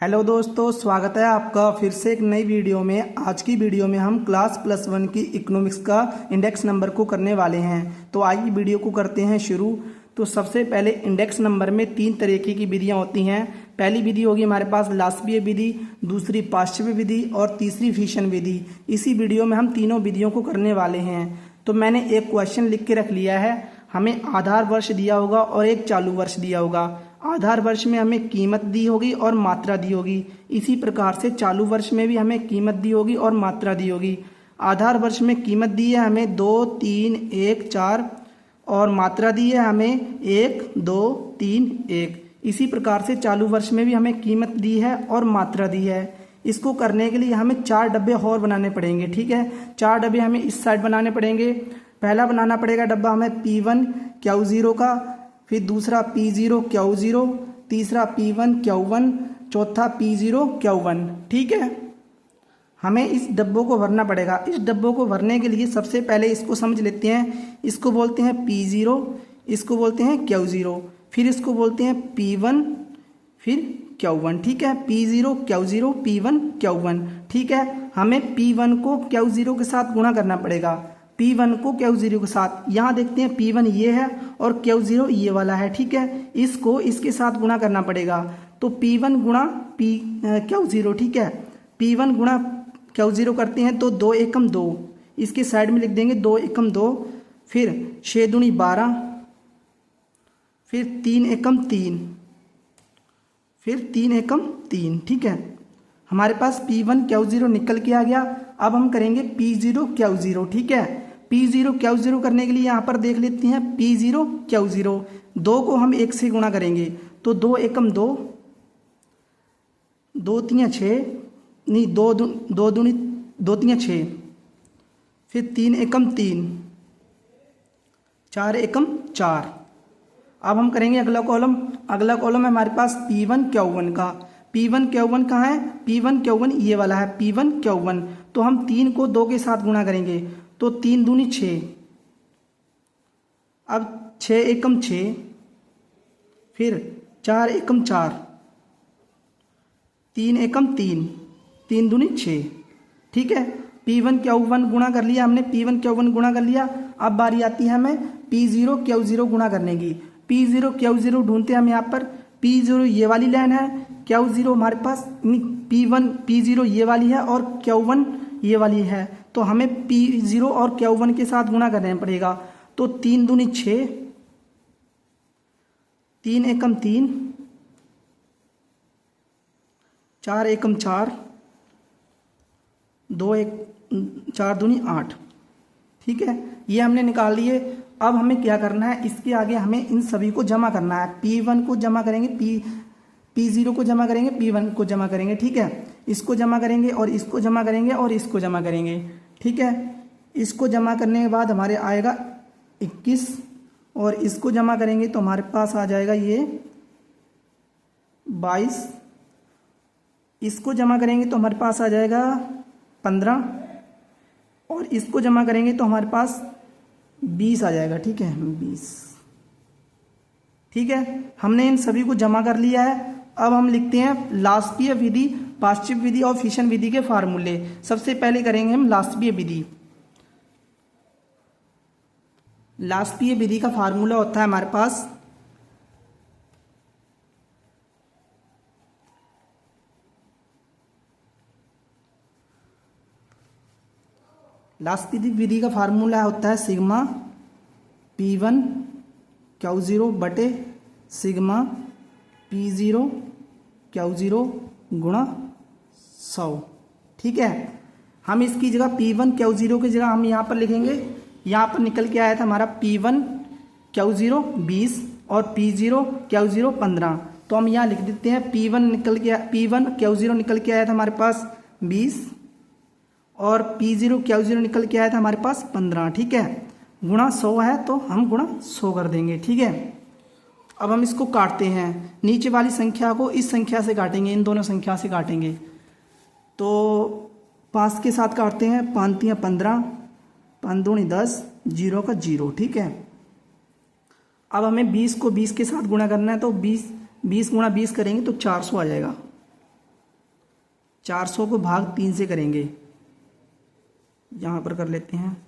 Hello दोस्तों, स्वागत है आपका फिर से एक नई वीडियो में। आज की वीडियो में हम क्लास +1 की इकोनॉमिक्स का इंडेक्स नंबर को करने वाले हैं। तो आइए वीडियो को करते हैं शुरू। तो सबसे पहले इंडेक्स नंबर में 3 तरीके की विधियां होती हैं। पहली विधि होगी हमारे पास लास्पीय विधि, दूसरी पाश्चव्य विधि और तीसरी फिशन विधि। इसी वीडियो में हम तीनों विधियों को करने वाले हैं। तो मैंने एक क्वेश्चन लिख के रख लिया है। हमें आधार वर्ष दिया होगा और एक चालू वर्ष दिया होगा। आधार वर्ष में हमें कीमत दी होगी और मात्रा दी होगी। इसी प्रकार से चालू वर्ष में भी हमें कीमत दी होगी और मात्रा दी होगी। आधार वर्ष में कीमत दी है हमें 2, 3, 1, 4 और मात्रा दी है हमें 1, 2, 3, 1। इसी प्रकार से चालू वर्ष में भी हमें कीमत दी है और मात्रा दी है। इसको करने के लिए हमें 4 डब्बे और बनाने पड़ेंगे। ठीक है, 4 डब्बे हमें इस साइड बनाने पड़ेंगे। पहला बनाना पड़ेगा डब्बा हमें P1 Q0 का, फिर दूसरा P0 Q0, तीसरा P1 Q1, चौथा P0 Q1। ठीक है, हमें इस डब्बों को भरना पड़ेगा। इस डब्बों को भरने के लिए सबसे पहले इसको समझ लेते हैं। इसको बोलते हैं P0, इसको बोलते हैं Q0, फिर इसको बोलते हैं P1, फिर Q1। ठीक है, P0 Q0 P1 Q1। ठीक है, हमें P1 को Q0 के साथ गुणा करना पड़ेगा। P1 को Q0 के साथ, यहाँ देखते हैं P1 ये है और Q0 ये वाला है। ठीक है, इसको इसके साथ गुणा करना पड़ेगा। तो P1 गुणा Q0। ठीक है, P1 गुणा Q0 करते हैं तो 2 एकम 2, इसके साइड में लिख देंगे 2 एकम 2, फिर 6 दूनी 12, फिर 3 एकम 3, फिर 3 एकम 3। ठीक है, हमारे पास P1 Q0 निकल के आ गया। अब हम करेंगे P0 Q0। ठीक है, P0 Q0 करने के लिए यहाँ पर देख लेते हैं P0 Q0। 2 को हम 1 से गुणा करेंगे तो 2 एकम 2, 2 3 6, नहीं 2 दूनी 2 3 6, फिर 3 एकम 3, 4 एकम 4। अब हम करेंगे अगला कॉलम। अगला कॉलम है हमारे पास P1 Q1 का। P1 Q1 कहाँ है? P1 Q1 ये वाला है P1 Q1। तो हम 3 को 2 के साथ गुणा करेंगे तो 3 दूनी 6, अब 6 एकम 6, फिर 4 एकम 4, 3 एकम 3, 3 दूनी 6। ठीक है, P1 Q1 गुणा कर लिया हमने, P1 Q1 गुणा कर लिया। अब बारी आती है हमें P0 Q0 गुणा करने की। P0 Q0 ढूंढते हैं हम। यहाँ पर P0 ये वाली लाइन है, Q0 हमारे पास P0 ये वाली है और Q1 ये वाली है। तो हमें P0 और Q1 के साथ गुणा करना पड़ेगा। तो 3 दूनी 6, 3 एकम 3, 4 एकम 4, 4 दूनी 8। ठीक है, ये हमने निकाल लिए। अब हमें क्या करना है, इसके आगे हमें इन सभी को जमा करना है। P1 को जमा करेंगे, P0 को जमा करेंगे, P1 को जमा करेंगे। ठीक है, इसको जमा करेंगे और इसको जमा करेंगे और इसको जमा करेंगे। ठीक है, इसको जमा करने के बाद हमारे आएगा 21 और इसको जमा करेंगे तो हमारे पास आ जाएगा ये 22। इसको जमा करेंगे तो हमारे पास आ जाएगा 15 और इसको जमा करेंगे तो हमारे पास 20 आ जाएगा। ठीक है, 20। ठीक है, हमने इन सभी को जमा कर लिया है। अब हम लिखते हैं लास्पीय विधि, पाश्चव्य विधि और फिशन विधि के फार्मूले। सबसे पहले करेंगे हम लास्पीय विधि। लास्पीय विधि का फार्मूला होता है हमारे पास लास्पीय विधि का फार्मूला होता है सिग्मा P1 Q0 बटे सिग्मा P0 Q0 गुणा 100। ठीक है, हम इसकी जगह P1 Q0 की जगह हम यहाँ पर लिखेंगे। यहाँ पर निकल के आया था हमारा P1 Q0 20 और P0 Q0 15। तो हम यहाँ लिख देते हैं P1 Q0 निकल के आया था हमारे पास 20 और P0 Q0 निकल के आया था हमारे पास 15। ठीक है, गुणा 100 है तो हम गुणा 100 कर देंगे। ठीक है, अब हम इसको काटते हैं। नीचे वाली संख्या को इस संख्या से काटेंगे, इन दोनों संख्या से काटेंगे। तो 5 के साथ काटते हैं, 5 3 15, 5 दूनी 10, 0 का 0। ठीक है, अब हमें 20 को 20 के साथ गुणा करना है तो 20 गुणा 20 करेंगे तो 400 आ जाएगा। 400 को भाग 3 से करेंगे, यहाँ पर कर लेते हैं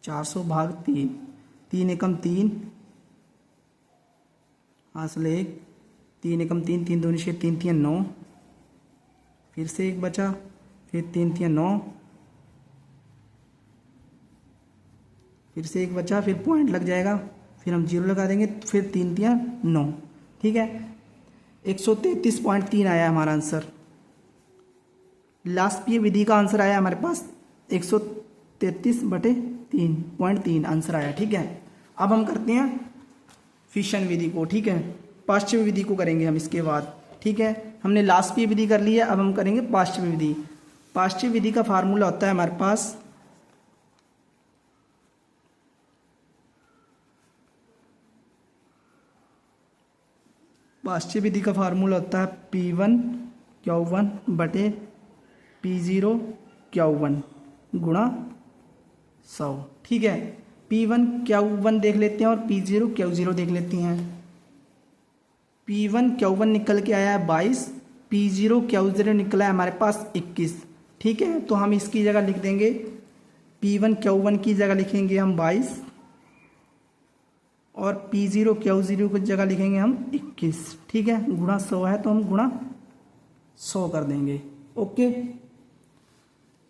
400 भाग 3, 3 एकम 3, हासिल 1, 3 एकम 3, 3 दूनी 6, 3 3 9, फिर से 1 बचा, फिर 3 3 9, फिर से 1 बचा, फिर पॉइंट लग जाएगा, फिर हम 0 लगा देंगे, फिर 3 3 9। ठीक है, 133.3 आया हमारा आंसर। लास्ट पी विधि का आंसर आया हमारे पास 133/3.3 आंसर आया। ठीक है, अब हम करते हैं फिशन विधि को। ठीक है, पाश्चव्य विधि को करेंगे हम इसके बाद। ठीक है, हमने लास्ट पी विधि कर ली है, अब हम करेंगे पाश्चव्य विधि। पाश्चव्य विधि का फार्मूला होता है हमारे पास पाश्चव्य विधि का फार्मूला होता है P1 Q1 बटे P0 Q1 गुणा 100। ठीक है, P1 Q1 देख लेते हैं और P0 Q0 देख लेते हैं। P1 Q1 निकल के आया है 22, P0 Q0 निकला है हमारे पास 21। ठीक है, तो हम इसकी जगह लिख देंगे P1 Q1 की जगह लिखेंगे हम 22 और P0 Q0 की जगह लिखेंगे हम 21। ठीक है, गुणा 100 है तो हम गुणा 100 कर देंगे। ओके,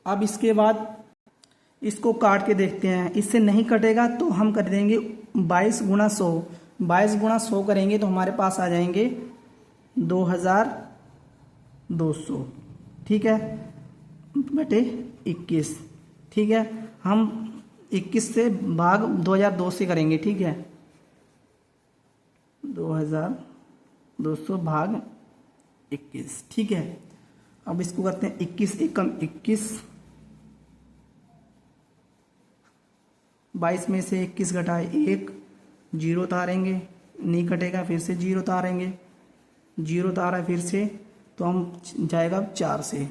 अब इसके बाद इसको काट के देखते हैं, इससे नहीं कटेगा तो हम कर देंगे 22 गुणा 100। 22 गुणा 100 करेंगे तो हमारे पास आ जाएंगे 2200। ठीक है, बटे 21। ठीक है, हम 21 से भाग 2002 से करेंगे। ठीक है, 2200 भाग 21। ठीक है, अब इसको करते हैं 21 एकम 21, 22 में से 21 घटाए 1, 0 उतारेंगे, नहीं कटेगा, फिर से 0 उतारेंगे, 0 उतारा फिर से, तो हम जाएगा 4 से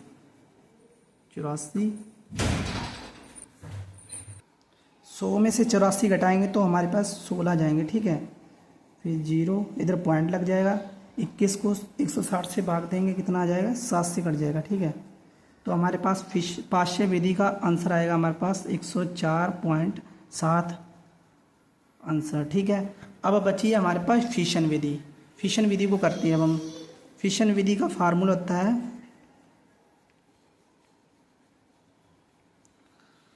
84, 100 में से 84 घटाएंगे तो हमारे पास 16 जाएंगे। ठीक है, फिर 0, इधर पॉइंट लग जाएगा, 21 को 160 से भाग देंगे, कितना आ जाएगा, 7 से कट जाएगा। ठीक है, तो हमारे पास पाश्चव्य विधि का आंसर आएगा हमारे पास 104.7 आंसर। ठीक है, अब बची है हमारे पास फिशन विधि। फिशन विधि को करते हैं अब हम। फिशन विधि का फार्मूला होता है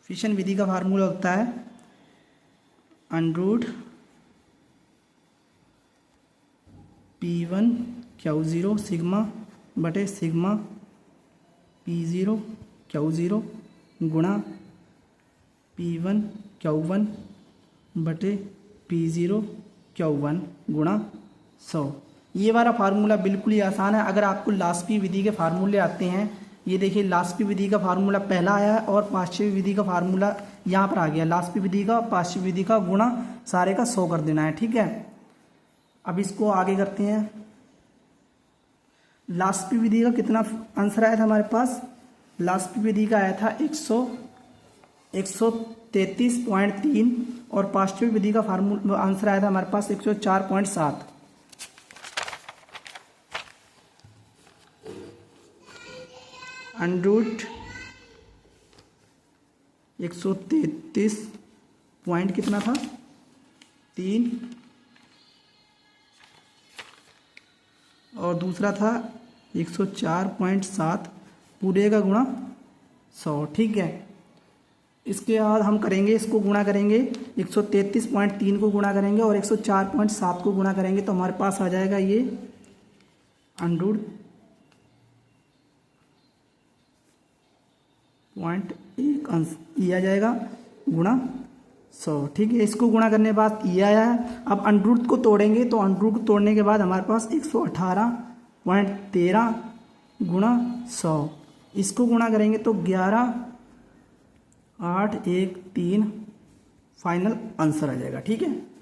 फिशन विधि का फार्मूला होता है अंडर P1 Q0 सिग्मा बटे सिग्मा P0 Q0 गुणा P1 Q1 बटे P0 Q1 गुणा 100। ये वाला फार्मूला बिल्कुल ही आसान है। अगर आपको लास्पी विधि के फार्मूले आते हैं, ये देखिए लास्पी विधि का फार्मूला पहला आया है और पाश्चव्य विधि का फार्मूला यहाँ पर आ गया। लास्पी विधि का पाश्चव्य विधि का गुणा सारे का 100 कर देना है। ठीक है, अब इसको आगे करते हैं। लास्पी विधि का कितना आंसर आया था हमारे पास? लास्पी विधि का आया था 133.3 और पाश्चव्य विधि का फार्मूला आंसर आया था हमारे पास 104.7। अंडरूट 133 पॉइंट कितना था 3 और दूसरा था 104.7 पूरे का गुणा 100। ठीक है, इसके बाद हम करेंगे, इसको गुणा करेंगे 133.3 को गुणा करेंगे और 104.7 को गुणा करेंगे तो हमारे पास आ जाएगा ये अंडरूट 0.1 अंश ये आ जाएगा गुणा 100। ठीक है, इसको गुणा करने के बाद ये आया है। अब अंडरूट को तोड़ेंगे तो अंडरूट को तोड़ने के बाद हमारे पास 118.13 गुणा 100। इसको गुणा करेंगे तो 11.813 फाइनल आंसर आ जाएगा। ठीक है।